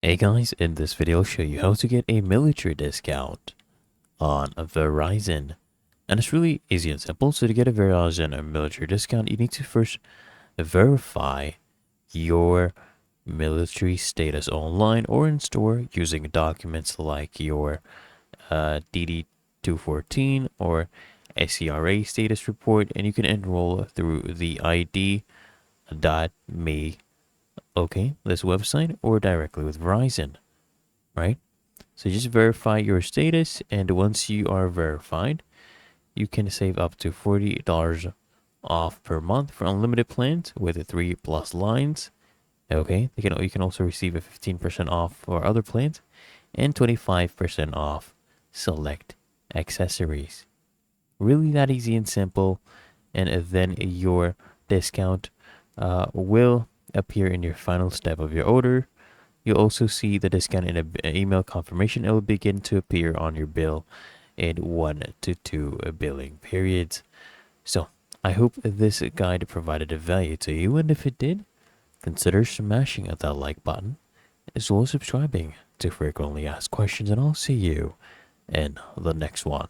Hey guys, in this video I'll show you how to get a military discount on Verizon. And it's really easy and simple. So to get a Verizon or military discount, you need to first verify your military status online or in store using documents like your DD-214 or SCRA status report, and you can enroll through the ID.me, okay, this website, or directly with Verizon, right? So just verify your status, and once you are verified, you can save up to $40 off per month for unlimited plans with 3+ lines. Okay, you can also receive a 15% off for other plans and 25% off select accessories. Really that easy and simple, and then your discount will appear in your final step of your order. You'll also see the discount in an email confirmation. It will begin to appear on your bill in 1 to 2 billing periods. So, I hope this guide provided a value to you, and if it did, consider smashing that like button as well as subscribing to frequently asked questions, and I'll see you in the next one.